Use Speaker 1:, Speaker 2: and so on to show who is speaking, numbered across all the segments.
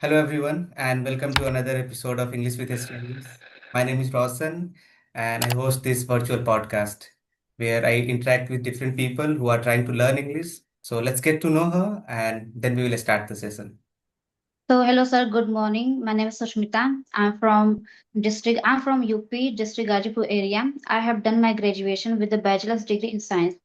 Speaker 1: Hello, everyone, and welcome to another episode of English with Strangers. My name is Rawson, and I host this virtual podcast where I interact with different people who are trying to learn English. So let's get to know her, and then we will start the session.
Speaker 2: So hello sir, good morning. My name is Sushmita. I'm from UP district Gajipur area. I have done my graduation with a bachelor's degree in science.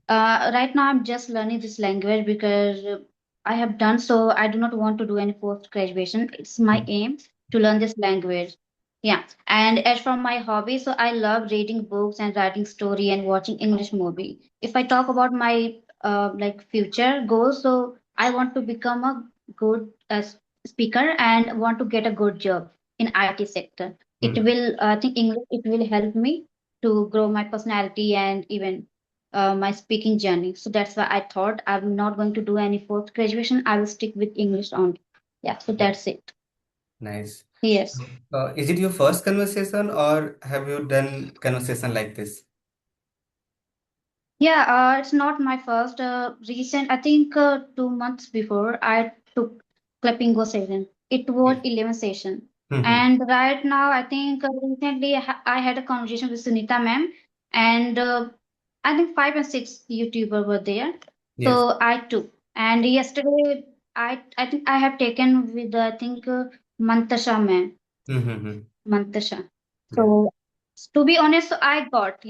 Speaker 2: Right now I'm just learning this language because I have done so. I do not want to do any post graduation. It's my
Speaker 1: Mm.
Speaker 2: aim to learn this language. Yeah. And as for my hobby, so I love reading books and writing story and watching English movie. If I talk about my like future goals, so I want to become a good speaker and want to get a good job in IT sector. It
Speaker 1: Mhm.
Speaker 2: will, I think English, it will help me to grow my personality and even my speaking journey. So that's why I thought I'm not going to do any post graduation. I will stick with English only. Yeah, so that's it.
Speaker 1: Nice.
Speaker 2: Yes.
Speaker 1: Is it your first conversation, or have you done conversation like this?
Speaker 2: Yeah, it's not my first recent. I think 2 months before I took Clappingo session. It was
Speaker 1: Yes.
Speaker 2: 11 session,
Speaker 1: Mhm.
Speaker 2: and right now I think recently I had a conversation with Sunita ma'am, and I think 5 and 6 YouTuber were there.
Speaker 1: Yes.
Speaker 2: So I took, and yesterday I think I have taken with I think Mantasha ma'am.
Speaker 1: Mhm.
Speaker 2: Mantasha.
Speaker 1: Yeah.
Speaker 2: So to be honest, so I got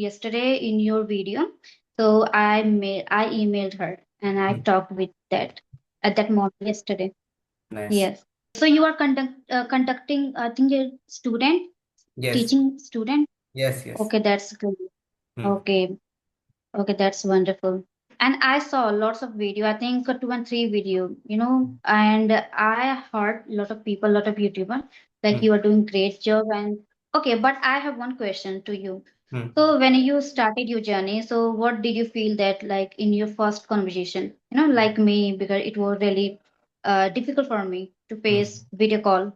Speaker 2: yesterday in your video. So I emailed her and I
Speaker 1: Mm.
Speaker 2: talked with that at that moment yesterday.
Speaker 1: Nice.
Speaker 2: Yes. So you are conducting, I think, a student,
Speaker 1: Yes.
Speaker 2: teaching student.
Speaker 1: Yes. Yes.
Speaker 2: Okay, that's good.
Speaker 1: Mm.
Speaker 2: Okay, okay, that's wonderful. And I saw lots of video, I think 2 and 3 video, and I heard a lot of people, lot of YouTuber, like
Speaker 1: Mm.
Speaker 2: you are doing great job. And okay, but I have one question to you.
Speaker 1: Mm.
Speaker 2: So when you started your journey, so what did you feel that like in your first conversation, like me, because it was really difficult for me to face
Speaker 1: Mm.
Speaker 2: video call.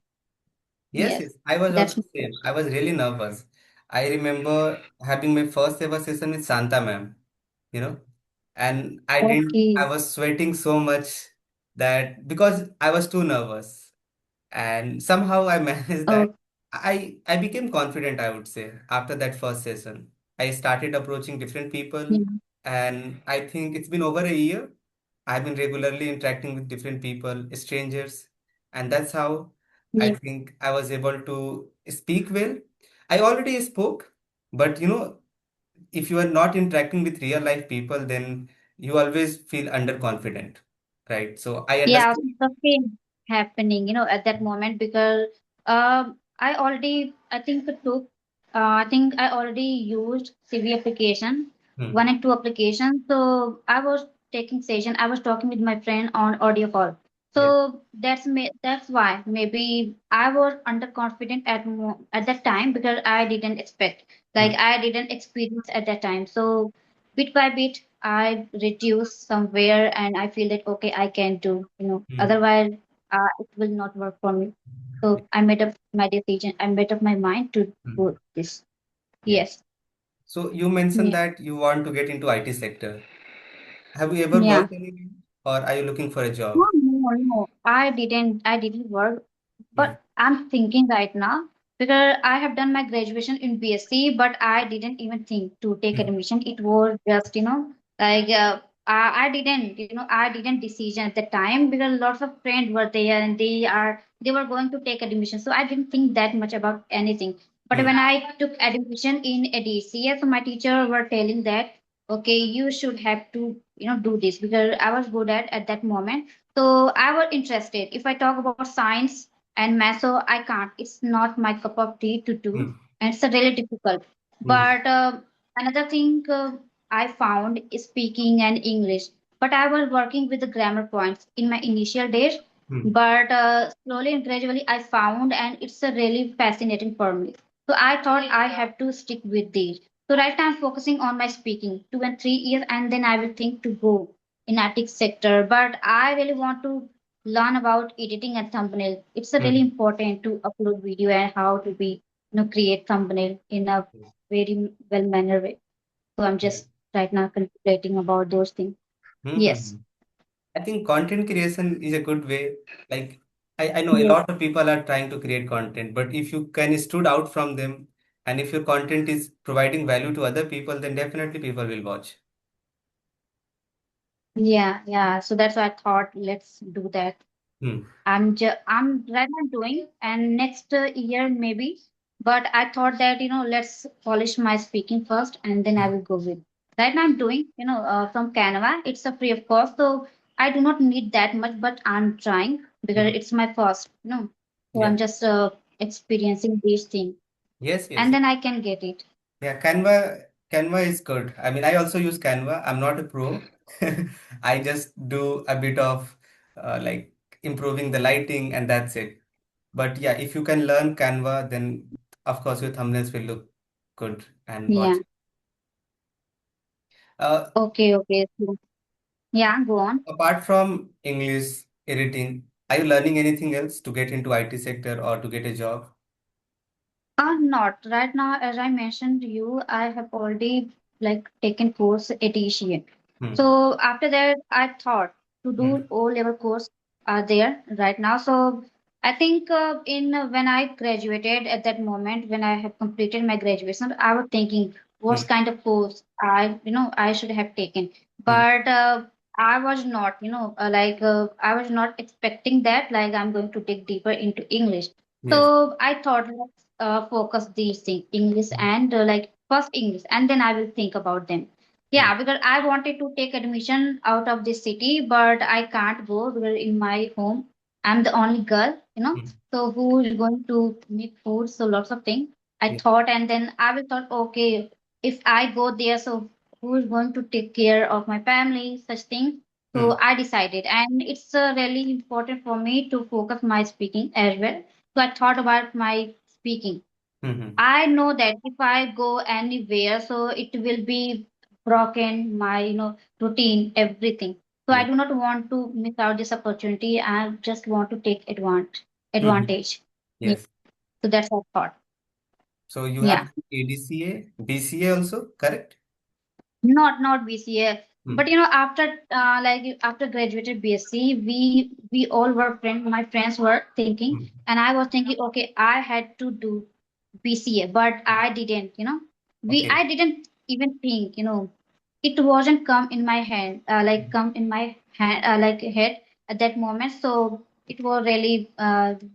Speaker 1: Yes,
Speaker 2: Yes,
Speaker 1: yes. I was
Speaker 2: that's
Speaker 1: also
Speaker 2: my
Speaker 1: same.
Speaker 2: question.
Speaker 1: I was really nervous. I remember having my first ever session with Santa ma'am, you know, and I
Speaker 2: Okay,
Speaker 1: was sweating so much that because I was too nervous, and somehow I managed that.
Speaker 2: oh,
Speaker 1: I became confident, I would say, after that first session. I started approaching different people,
Speaker 2: yeah,
Speaker 1: and I think it's been over a year. I've been regularly interacting with different people, strangers, and that's how I
Speaker 2: yeah,
Speaker 1: think I was able to speak well. I already spoke, but if you are not interacting with real life people, then you always feel underconfident, right? So I
Speaker 2: yeah,
Speaker 1: understood.
Speaker 2: the same happening, at that moment because I think I think I already used CV application,
Speaker 1: Hmm.
Speaker 2: 1 and 2 applications. So I was taking session, I was talking with my friend on audio call.
Speaker 1: Yes.
Speaker 2: So that's why maybe I was underconfident at that time because I didn't expect,
Speaker 1: Hmm.
Speaker 2: like I didn't experience at that time. So bit by bit I reduce somewhere and I feel that okay, I can do.
Speaker 1: Hmm.
Speaker 2: Otherwise, it will not work for me. So I made up my decision. I made up my mind to
Speaker 1: Hmm.
Speaker 2: do this.
Speaker 1: Yeah.
Speaker 2: Yes.
Speaker 1: So you mentioned
Speaker 2: Yeah.
Speaker 1: that you want to get into IT sector. Have you ever
Speaker 2: Yeah.
Speaker 1: worked anywhere, or are you looking for a
Speaker 2: No,
Speaker 1: job?
Speaker 2: no, no. I didn't work,
Speaker 1: Hmm.
Speaker 2: but I'm thinking right now because I have done my graduation in BSc, but I didn't even think to take
Speaker 1: Hmm.
Speaker 2: admission. It was just, like I didn't decision at the time because lots of friends were there and they were going to take admission. So I didn't think that much about anything. But
Speaker 1: Hmm.
Speaker 2: when I took admission in ADCS, so my teacher were telling that okay, you should have to do this because I was good at that moment. So I was interested. If I talk about science and math, so I can't. It's not my cup of tea to do,
Speaker 1: Hmm.
Speaker 2: and it's a really difficult.
Speaker 1: Hmm.
Speaker 2: But another thing I found is speaking and English. But I was working with the grammar points in my initial days.
Speaker 1: Hmm.
Speaker 2: But slowly and gradually, I found, and it's a really fascinating for me. So I thought I have to stick with these. So right now I'm focusing on my speaking 2 and 3 years, and then I will think to go in artistic sector. But I really want to learn about editing and thumbnail. It's a really
Speaker 1: Hmm.
Speaker 2: important to upload video and how to create thumbnail in a very well manner way. So I'm
Speaker 1: Yeah.
Speaker 2: just right now contemplating about those things.
Speaker 1: Hmm.
Speaker 2: Yes.
Speaker 1: I think content creation is a good way. Like I know a
Speaker 2: Yes.
Speaker 1: lot of people are trying to create content, but if you can stood out from them and if your content is providing value to other people, then definitely people will watch.
Speaker 2: Yeah, yeah. So that's why I thought let's do that.
Speaker 1: Hmm.
Speaker 2: I'm right now doing, and next year maybe. But I thought that let's polish my speaking first, and then I will go with. Right now I'm doing from Canva. It's a free of cost, so I do not need that much. But I'm trying because
Speaker 1: Hmm.
Speaker 2: it's my first. So
Speaker 1: Yeah.
Speaker 2: I'm just experiencing these things,
Speaker 1: Yes, yes.
Speaker 2: and then I can get it.
Speaker 1: Yeah, Canva is good. I mean, I also use Canva. I'm not a pro. I just do a bit of like improving the lighting and that's it. But yeah, if you can learn Canva, then of course your thumbnails will look good and
Speaker 2: Yeah.
Speaker 1: watch. Uh,
Speaker 2: Okay. Okay. So, yeah. Go on.
Speaker 1: Apart from English editing, are you learning anything else to get into IT sector or to get a job?
Speaker 2: Not right now. As I mentioned to you, I have already taken course at ECA.
Speaker 1: Hmm.
Speaker 2: So after that, I thought to
Speaker 1: Hmm.
Speaker 2: do O level course are there right now. So I think in when I graduated at that moment when I have completed my graduation, I was thinking
Speaker 1: Hmm.
Speaker 2: what kind of course I should have taken,
Speaker 1: Hmm.
Speaker 2: but I was not I was not expecting that I'm going to dig deeper into English.
Speaker 1: Yes.
Speaker 2: So I thought let's focus these things, English and first English, and then I will think about them.
Speaker 1: Hmm.
Speaker 2: Yeah, because I wanted to take admission out of this city, but I can't go because in my home I'm the only girl.
Speaker 1: Hmm.
Speaker 2: So who is going to make food? So lots of things. I
Speaker 1: Yeah.
Speaker 2: thought, and then I will thought, okay, if I go there, so who is going to take care of my family? Such things.
Speaker 1: Hmm.
Speaker 2: So I decided, and it's really important for me to focus my speaking as well. So I thought about my speaking.
Speaker 1: Hmm. Hmm.
Speaker 2: I know that if I go anywhere, so it will be broken my routine, everything. So I
Speaker 1: Yeah.
Speaker 2: do not want to miss out this opportunity. I just want to take
Speaker 1: Hmm. Hmm.
Speaker 2: advantage. Yeah.
Speaker 1: Yes.
Speaker 2: So that's what I thought.
Speaker 1: So you have
Speaker 2: Yeah.
Speaker 1: ADCA, BCA also, correct?
Speaker 2: Not BCA,
Speaker 1: Hmm.
Speaker 2: but after after graduated BSc, we all were friends. My friends were thinking,
Speaker 1: Hmm.
Speaker 2: and I was thinking, okay, I had to do BCA, but I didn't.
Speaker 1: Okay.
Speaker 2: I didn't even think. It wasn't come in my hand, come in my hand, head at that moment. So it was really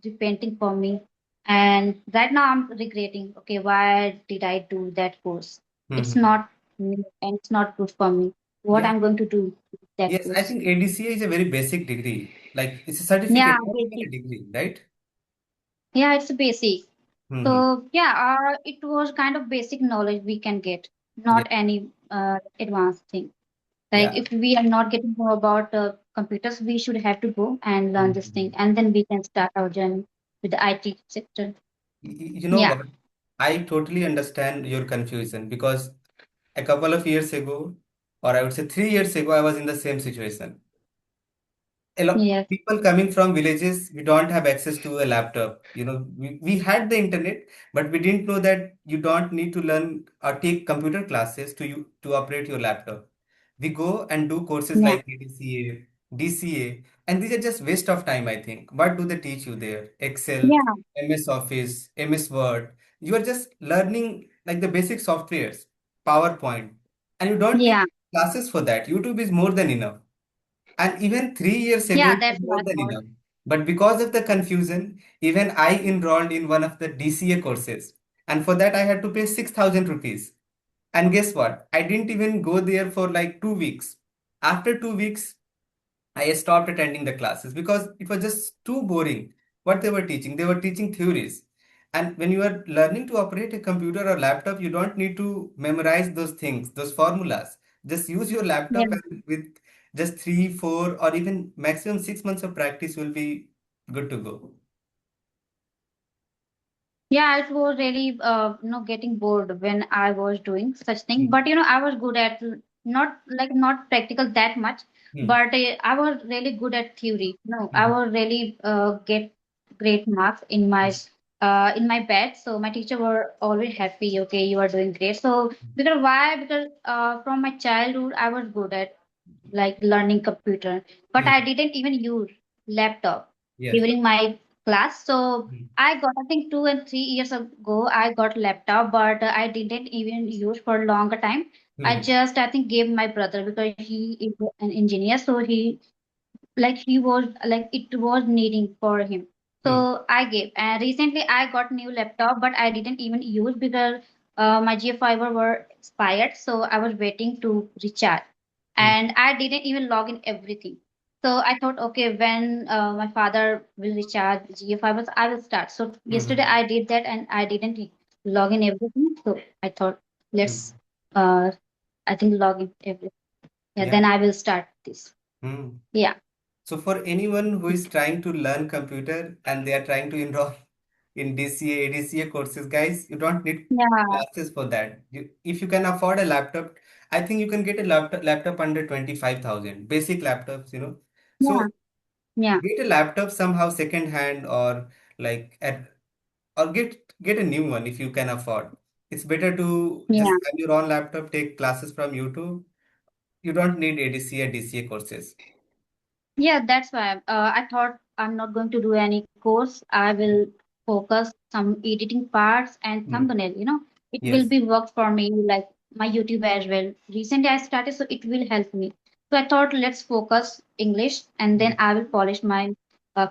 Speaker 2: repenting for me, and right now I'm regretting. Okay, why did I do that course?
Speaker 1: Hmm.
Speaker 2: It's
Speaker 1: Hmm.
Speaker 2: not me and it's not good for me. What
Speaker 1: Yeah.
Speaker 2: I'm going to do with that
Speaker 1: Yes, I
Speaker 2: course?
Speaker 1: think ADCA is a very basic degree. Like it's a
Speaker 2: Yeah,
Speaker 1: certificate, not even a
Speaker 2: basic.
Speaker 1: degree, right?
Speaker 2: Yeah, it's basic.
Speaker 1: Hmm.
Speaker 2: So yeah, it was kind of basic knowledge we can get,
Speaker 1: Yeah.
Speaker 2: not any advanced thing. Like
Speaker 1: Yeah.
Speaker 2: if we are not getting to know about computers, we should have to go and learn this thing,
Speaker 1: Mhm.
Speaker 2: and then we can start our journey with the IT sector.
Speaker 1: You know
Speaker 2: Yeah,
Speaker 1: what? I totally understand your confusion because a couple of years ago, or I would say 3 years ago, I was in the same situation. A lot
Speaker 2: yes,
Speaker 1: people coming from villages, we don't have access to a laptop. We had the internet, but we didn't know that you don't need to learn or take computer classes to operate your laptop. We go and do courses
Speaker 2: yeah,
Speaker 1: like ADCA, DCA, and these are just waste of time, I think. What do they teach you there? Excel,
Speaker 2: yeah,
Speaker 1: MS Office, MS Word. You are just learning like the basic softwares, PowerPoint, and you don't need
Speaker 2: yeah,
Speaker 1: classes for that. YouTube is more than enough. And even 3 years ago,
Speaker 2: yeah.
Speaker 1: it was
Speaker 2: That's
Speaker 1: more
Speaker 2: what I
Speaker 1: than
Speaker 2: thought.
Speaker 1: enough. But because of the confusion, even I enrolled in one of the DCA courses. And for that, I had to pay 6,000 rupees. And guess what? I didn't even go there for like 2 weeks. After 2 weeks, I stopped attending the classes because it was just too boring what they were teaching. They were teaching theories. And when you are learning to operate a computer or laptop, you don't need to memorize those things, those formulas. Just use your
Speaker 2: Yeah.
Speaker 1: laptop and with just 3, 4, or even maximum 6 months of practice will be good to go.
Speaker 2: Yeah, it was really getting bored when I was doing such thing.
Speaker 1: Hmm.
Speaker 2: But I was good at not practical that much,
Speaker 1: Hmm.
Speaker 2: but I was really good at theory. No, I
Speaker 1: Hmm.
Speaker 2: was really get great marks in my batch. So my teacher were always happy. Okay, you are doing great. So because why? Because from my childhood I was good at like learning computer, but I
Speaker 1: Hmm.
Speaker 2: didn't even use laptop
Speaker 1: Yes.
Speaker 2: during my class. So
Speaker 1: Hmm.
Speaker 2: I got, I think 2 and 3 years ago, I got laptop, but I didn't even use for a longer time. I
Speaker 1: Hmm.
Speaker 2: just, I think, gave my brother because he is an engineer, so he was like it was needing for him, so
Speaker 1: Hmm.
Speaker 2: I gave. And recently I got new laptop, but I didn't even use because my geo fiber were expired, so I was waiting to recharge,
Speaker 1: Hmm.
Speaker 2: and I didn't even log in everything. So I thought, okay, when my father will recharge geo fibers, I will start. So yesterday
Speaker 1: Hmm.
Speaker 2: I did that, and I didn't log in everything, so I thought, let's
Speaker 1: Hmm.
Speaker 2: uh I think log in everything. Yeah,
Speaker 1: Yeah.
Speaker 2: then I will start this.
Speaker 1: Hmm.
Speaker 2: Yeah.
Speaker 1: So for anyone who is trying to learn computer and they are trying to enroll in DCA, ADCA courses, guys, you don't need
Speaker 2: Yeah.
Speaker 1: classes for that. If you can afford a laptop, I think you can get a laptop under 25,000, basic laptops, you know.
Speaker 2: Yeah.
Speaker 1: So
Speaker 2: Yeah.
Speaker 1: get a laptop somehow second hand, or like at, or get a new one if you can afford. It's better to just
Speaker 2: Yeah.
Speaker 1: have your own laptop, take classes from YouTube. You don't need ADCA, DCA courses.
Speaker 2: Yeah, that's why I thought I'm not going to do any course. I will focus some editing parts and
Speaker 1: Hmm.
Speaker 2: thumbnail. It will
Speaker 1: Yes.
Speaker 2: be work for me, like my YouTube as well. Recently, I started, so it will help me. So I thought, let's focus English, and then
Speaker 1: Hmm.
Speaker 2: I will polish my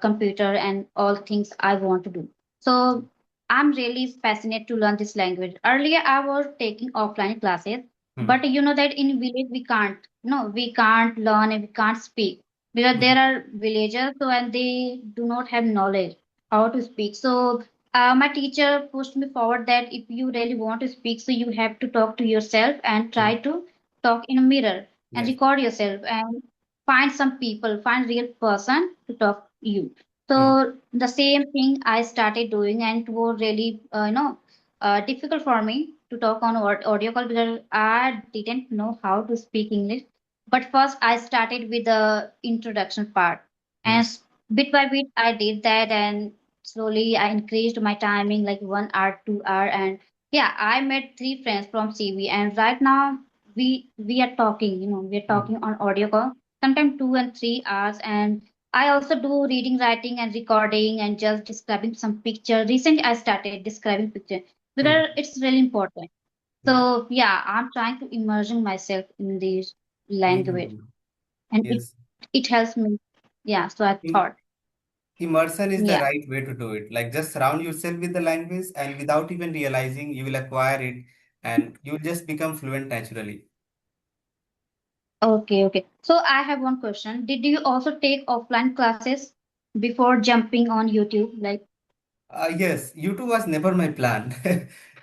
Speaker 2: computer and all things I want to do. So I'm really passionate to learn this language. Earlier, I was taking offline classes,
Speaker 1: Hmm.
Speaker 2: but you know that in village we can't. No, we can't learn and we can't speak because
Speaker 1: Hmm.
Speaker 2: there are villagers, so and they do not have knowledge how to speak. So my teacher pushed me forward that if you really want to speak, so you have to talk to yourself and try
Speaker 1: Hmm.
Speaker 2: to talk in a mirror and
Speaker 1: Yes.
Speaker 2: record yourself and find some people, find real person to talk to you.
Speaker 1: Hmm.
Speaker 2: So the same thing I started doing, and it was really difficult for me to talk on audio call because I didn't know how to speak English. But first, I started with the introduction part, and
Speaker 1: Hmm.
Speaker 2: bit by bit, I did that, and slowly I increased my timing, like 1 hour, 2 hour, and yeah, I met three friends from CV, and right now we are talking. We are
Speaker 1: Hmm.
Speaker 2: talking on audio call, sometimes 2 and 3 hours, and I also do reading, writing, and recording, and just describing some picture. Recently, I started describing picture
Speaker 1: Hmm.
Speaker 2: because it's really important.
Speaker 1: Yeah.
Speaker 2: So yeah, I'm trying to immersion myself in this language,
Speaker 1: Hmm.
Speaker 2: and it
Speaker 1: Yes.
Speaker 2: it helps me. Yeah, so I
Speaker 1: Im-
Speaker 2: thought,
Speaker 1: Immersion is the
Speaker 2: yeah.
Speaker 1: right way to do it. Like just surround yourself with the language, and without even realizing, you will acquire it, and you'll just become fluent naturally.
Speaker 2: Okay, okay. So I have one question. Did you also take offline classes before jumping on YouTube? Like,
Speaker 1: Yes, YouTube was never my plan.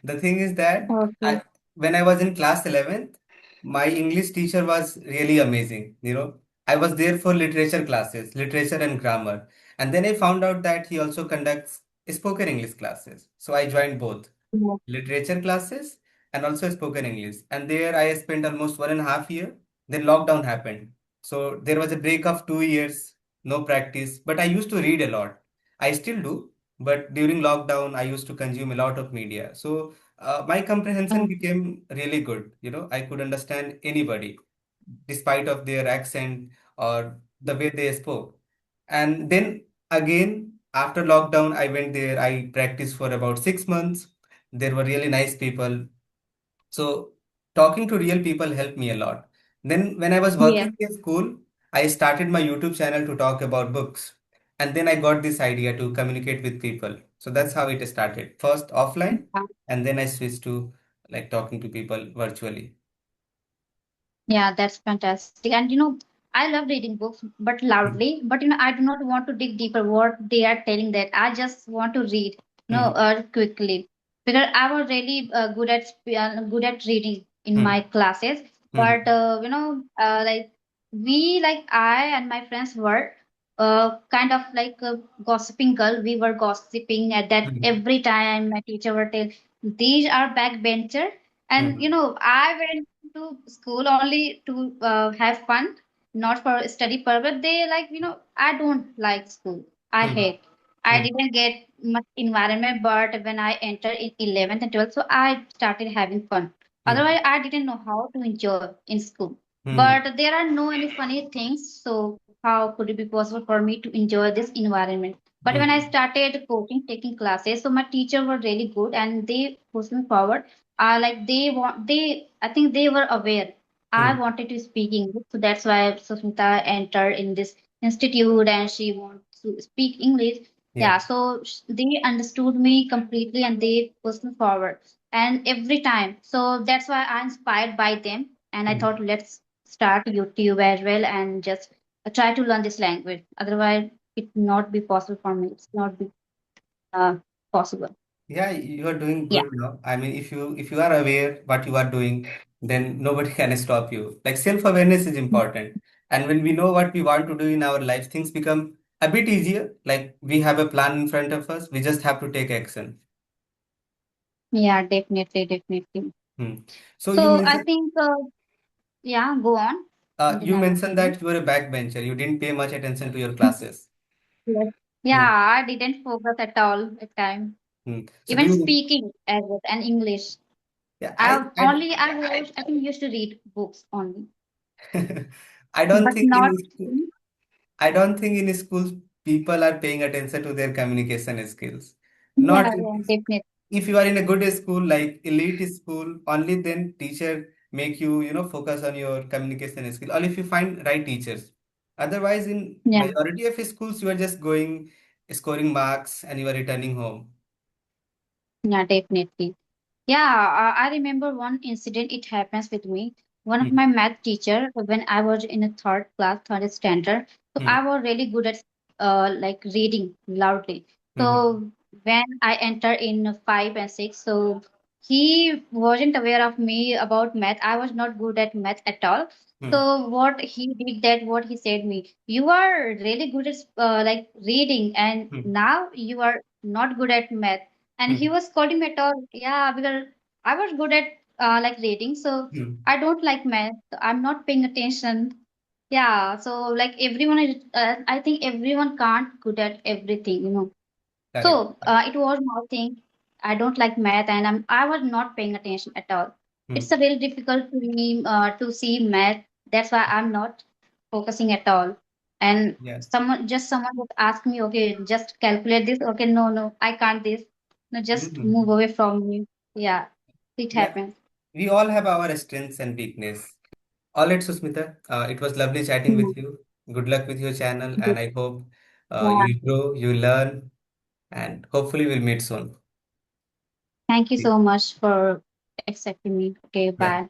Speaker 1: The thing is that
Speaker 2: okay,
Speaker 1: when I was in class 11th, my English teacher was really amazing. You know, I was there for literature classes, literature and grammar. And then I found out that he also conducts spoken English classes. So I joined both
Speaker 2: yeah,
Speaker 1: literature classes and also spoken English. And there I spent almost 1.5 year. Then lockdown happened. So there was a break of 2 years, no practice. But I used to read a lot. I still do, but during lockdown, I used to consume a lot of media. So my comprehension
Speaker 2: oh,
Speaker 1: became really good. You know, I could understand anybody, despite of their accent or the way they spoke. And then again, after lockdown, I went there. I practiced for about 6 months. There were really nice people. So talking to real people helped me a lot. Then when I was
Speaker 2: yeah,
Speaker 1: working in school, I started my YouTube channel to talk about books. And then I got this idea to communicate with people. So that's how it started. First offline,
Speaker 2: yeah.
Speaker 1: and then I switched to like talking to people virtually.
Speaker 2: Yeah, that's fantastic. And I love reading books, but
Speaker 1: Mhm.
Speaker 2: loudly. But I do not want to dig deeper what they are telling that. I just want to read,
Speaker 1: Mhm.
Speaker 2: quickly because I was really good at reading in my
Speaker 1: Mhm.
Speaker 2: classes. But
Speaker 1: Mhm.
Speaker 2: like I and my friends were kind of like a gossiping girl. We were gossiping at that
Speaker 1: Mhm.
Speaker 2: every time my teacher would tell these are backbencher, and
Speaker 1: Mhm.
Speaker 2: I went to school only to have fun, not for study purpose. They like, I don't like school. I
Speaker 1: Mhm.
Speaker 2: hate. I
Speaker 1: Mhm.
Speaker 2: didn't get much environment, but when I entered in 11th and 12th, so I started having fun.
Speaker 1: Mhm.
Speaker 2: Otherwise, I didn't know how to enjoy in school.
Speaker 1: Hmm.
Speaker 2: But there are no any funny things, so how could it be possible for me to enjoy this environment? But when I
Speaker 1: Hmm.
Speaker 2: started coaching, taking classes, so my teacher were really good and they pushed me forward. Like they I think they were aware I
Speaker 1: Hmm.
Speaker 2: wanted to speak English, so that's why Susmita entered in this institute and she wants to speak English.
Speaker 1: Yeah.
Speaker 2: Yeah, so they understood me completely and they pushed me forward. And every time, so that's why I inspired by them, and I
Speaker 1: Hmm.
Speaker 2: thought let's start YouTube as well and just try to learn this language. Otherwise, it not be possible for me. It's not be uh, possible.
Speaker 1: Yeah, you are doing
Speaker 2: Yeah,
Speaker 1: good now. I mean, if you are aware what you are doing, then nobody can stop you. Like self-awareness is important. And when we know what we want to do in our life, things become a bit easier. Like we have a plan in front of us, we just have to take action.
Speaker 2: yeah, definitely, definitely.
Speaker 1: Hmm. So you
Speaker 2: So I
Speaker 1: mentioned
Speaker 2: think, yeah, go on, and then
Speaker 1: you
Speaker 2: I will
Speaker 1: mentioned
Speaker 2: tell you.
Speaker 1: that you were a backbencher. You didn't pay much attention to your classes.
Speaker 2: Yes.
Speaker 1: Hmm.
Speaker 2: Yeah, I didn't focus at all at time.
Speaker 1: Hmm. So do
Speaker 2: Even
Speaker 1: you?
Speaker 2: speaking as well and English.
Speaker 1: Yeah,
Speaker 2: I think used to read books only,
Speaker 1: I don't
Speaker 2: but
Speaker 1: think
Speaker 2: not.
Speaker 1: I don't think in schools people are paying attention to their communication skills.
Speaker 2: Yeah,
Speaker 1: Not
Speaker 2: yeah, definitely.
Speaker 1: if you are in a good school, like elite school, only then teacher make you, focus on your communication skill. Or if you find right teachers. Otherwise, in
Speaker 2: Yeah,
Speaker 1: majority of schools, you are just going, scoring marks, and you are returning home.
Speaker 2: yeah, definitely. Yeah, I remember one incident. It happens with me. One of
Speaker 1: Hmm.
Speaker 2: my math teacher, when I was in a third class, third standard, so
Speaker 1: Hmm.
Speaker 2: I was really good at like reading loudly.
Speaker 1: Hmm.
Speaker 2: So when I enter in five and six, so he wasn't aware of me about math. I was not good at math at all.
Speaker 1: Hmm.
Speaker 2: So what he did that, what he said me, you are really good at like reading, and
Speaker 1: Hmm.
Speaker 2: now you are not good at math. And he
Speaker 1: Hmm.
Speaker 2: was scolding me at all. Yeah, because I was good at like reading, so
Speaker 1: Hmm.
Speaker 2: I don't like math. So I'm not paying attention. Yeah, so like everyone is, I think everyone can't good at everything, you know.
Speaker 1: Correct.
Speaker 2: So it was my thing. I don't like math, and I was not paying attention at all.
Speaker 1: Hmm.
Speaker 2: It's a very difficult to me to see math. That's why I'm not focusing at all. And
Speaker 1: Yeah.
Speaker 2: someone would ask me, okay, just calculate this. Okay, no, no, I can't this. No, just move
Speaker 1: Hmm.
Speaker 2: away from me. Yeah, it
Speaker 1: Yeah.
Speaker 2: happens.
Speaker 1: We all have our strengths and weakness. All right, Susmita. It was lovely chatting
Speaker 2: Yeah.
Speaker 1: with you. Good luck with your channel, and I hope
Speaker 2: Yeah.
Speaker 1: you'll grow, you learn, and hopefully we'll meet soon.
Speaker 2: Thank you so much for accepting me. Okay,
Speaker 1: Yeah.
Speaker 2: bye.